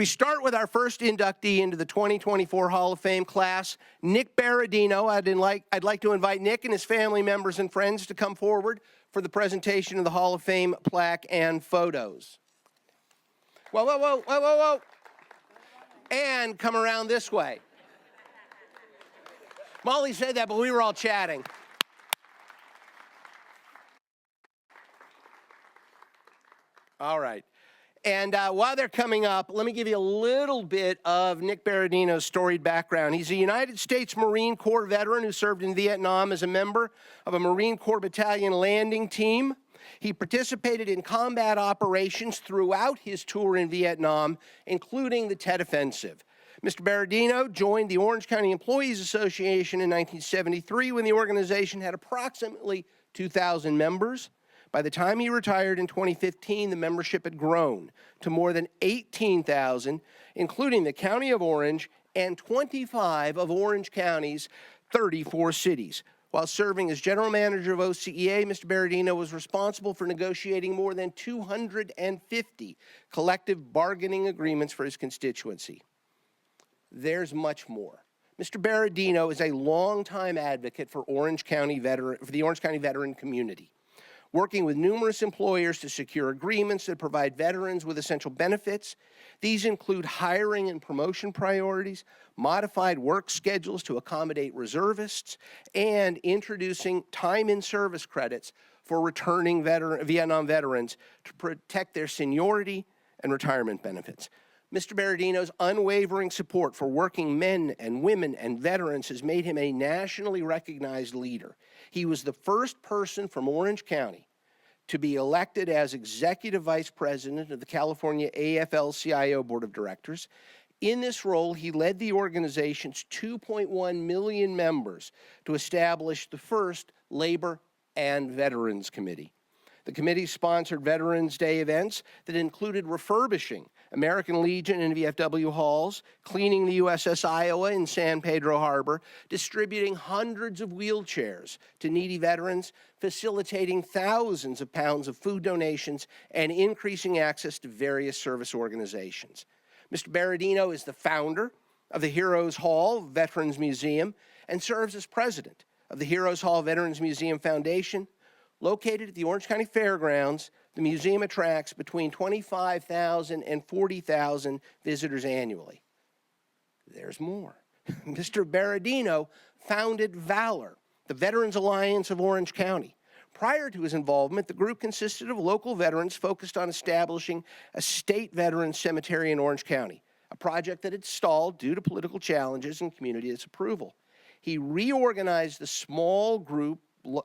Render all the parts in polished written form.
We start with our first inductee into the 2024 Hall of Fame class, Nick Berardino. I'd like to invite Nick and his family members and friends to come forward for the presentation of the Hall of Fame plaque and photos. Whoa, whoa, whoa, whoa, whoa, whoa. And come around this way. Molly said that, but we were all chatting. All right. And while they're coming up, let me give you a little bit of Nick Berardino's storied background. He's a United States Marine Corps veteran who served in Vietnam as a member of a Marine Corps battalion landing team. He participated in combat operations throughout his tour in Vietnam, including the Tet Offensive. Mr. Berardino joined the Orange County Employees Association in 1973 when the organization had approximately 2,000 members. By the time he retired in 2015, the membership had grown to more than 18,000, including the County of Orange and 25 of Orange County's 34 cities. While serving as general manager of OCEA, Mr. Berardino was responsible for negotiating more than 250 collective bargaining agreements for his constituency. There's much more. Mr. Berardino is a longtime advocate for the Orange County veteran community, working with numerous employers to secure agreements that provide veterans with essential benefits. These include hiring and promotion priorities, modified work schedules to accommodate reservists, and introducing time-in-service credits for returning Vietnam veterans to protect their seniority and retirement benefits. Mr. Berardino's unwavering support for working men and women and veterans has made him a nationally recognized leader. He was the first person from Orange County to be elected as Executive Vice President of the California AFL-CIO Board of Directors. In this role, he led the organization's 2.1 million members to establish the first Labor and Veterans Committee. The committee sponsored Veterans Day events that included refurbishing American Legion and VFW halls, cleaning the USS Iowa in San Pedro Harbor, distributing hundreds of wheelchairs to needy veterans, facilitating thousands of pounds of food donations, and increasing access to various service organizations. Mr. Berardino is the founder of the Heroes Hall Veterans Museum and serves as president of the Heroes Hall Veterans Museum Foundation. Located at the Orange County Fairgrounds, the museum attracts between 25,000 and 40,000 visitors annually. There's more. Mr. Berardino founded Valor, the Veterans Alliance of Orange County. Prior to his involvement, the group consisted of local veterans focused on establishing a state veterans cemetery in Orange County, a project that had stalled due to political challenges and community disapproval. He reorganized the small group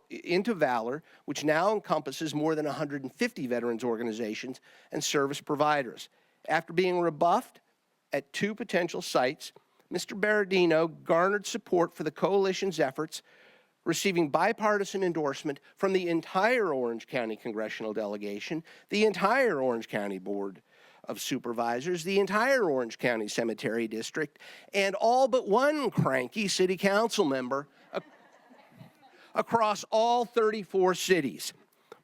into Valor, which now encompasses more than 150 veterans organizations and service providers. After being rebuffed at 2 potential sites, Mr. Berardino garnered support for the coalition's efforts, receiving bipartisan endorsement from the entire Orange County congressional delegation, the entire Orange County Board of Supervisors, the entire Orange County Cemetery District, and all but one cranky city council member across all 34 cities.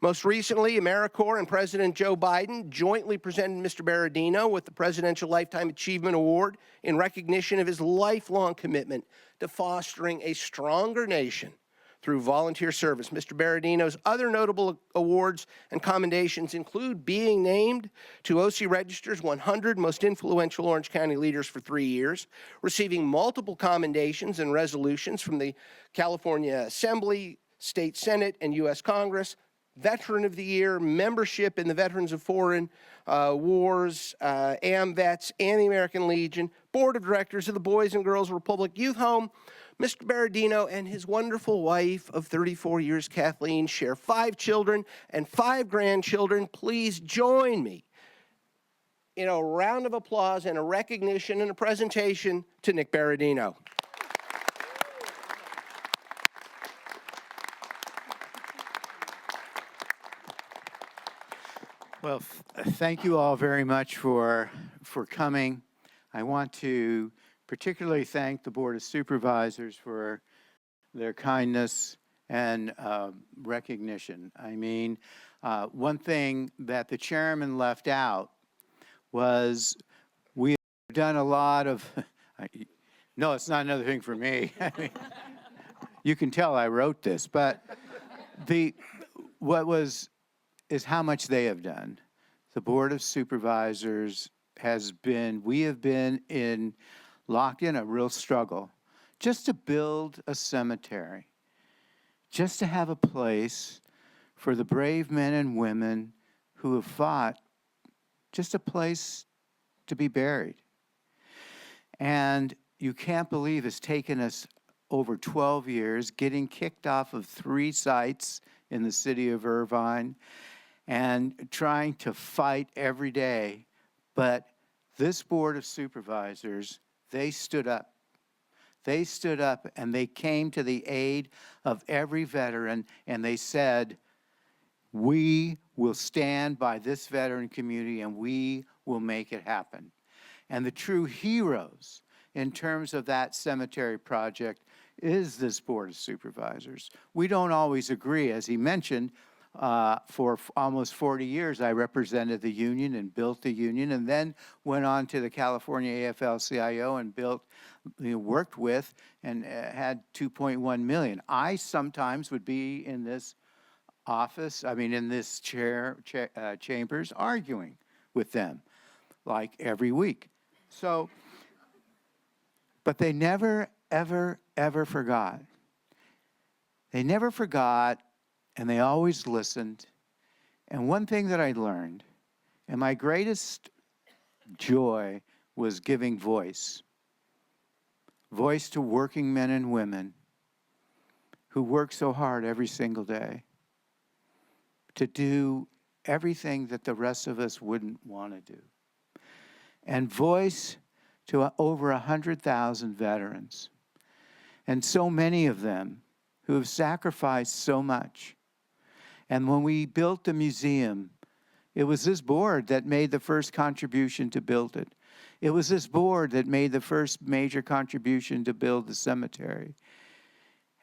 Most recently, AmeriCorps and President Joe Biden jointly presented Mr. Berardino with the Presidential Lifetime Achievement Award in recognition of his lifelong commitment to fostering a stronger nation through volunteer service. Mr. Berardino's other notable awards and commendations include being named to OCEA Register's 100 Most Influential Orange County Leaders for 3 years, receiving multiple commendations and resolutions from the California Assembly, State Senate, and U.S. Congress, Veteran of the Year, membership in the Veterans of Foreign Wars, AMVETS, and the American Legion, Board of Directors of the Boys and Girls Republic Youth Home. Mr. Berardino and his wonderful wife of 34 years, Kathleen, share 5 children and 5 grandchildren. Please join me in a round of applause and a recognition and a presentation to Nick Berardino. Well, thank you all very much for coming. I want to particularly thank the Board of Supervisors for their kindness and recognition. I mean, one thing that the chairman left out was done a lot of, no, it's not another thing for me. I mean, you can tell I wrote this, but is how much they have done. The Board of Supervisors we have been locked in a real struggle just to build a cemetery, just to have a place for the brave men and women who have fought, just a place to be buried. And you can't believe it's taken us over 12 years, getting kicked off of 3 sites in the city of Irvine and trying to fight every day. But this Board of Supervisors, they stood up. They stood up and they came to the aid of every veteran, and they said, we will stand by this veteran community and we will make it happen. And the true heroes in terms of that cemetery project is this Board of Supervisors. We don't always agree. As he mentioned, for almost 40 years, I represented the union and built the union, and then went on to the California AFL-CIO and worked with and had 2.1 million. I sometimes would be in this office, in this chambers, arguing with them, like every week. So, but they never, ever, ever forgot. They never forgot, and they always listened. And one thing that I learned, and my greatest joy, was giving voice. Voice to working men and women who work so hard every single day to do everything that the rest of us wouldn't want to do. And voice to over 100,000 veterans, and so many of them who have sacrificed so much. And when we built the museum, it was this board that made the first contribution to build it. It was this board that made the first major contribution to build the cemetery.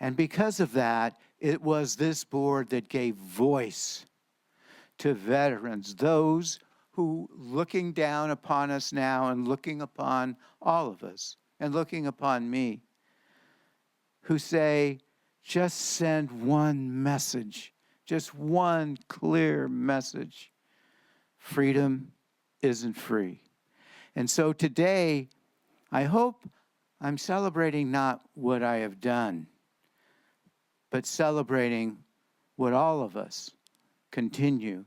And because of that, it was this board that gave voice to veterans, those who, looking down upon us now and looking upon all of us and looking upon me, who say, just send one message, just one clear message. Freedom isn't free. And so today, I hope I'm celebrating not what I have done, but celebrating what all of us continue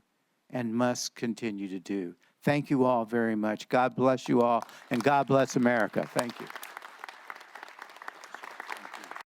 and must continue to do. Thank you all very much. God bless you all, and God bless America. Thank you.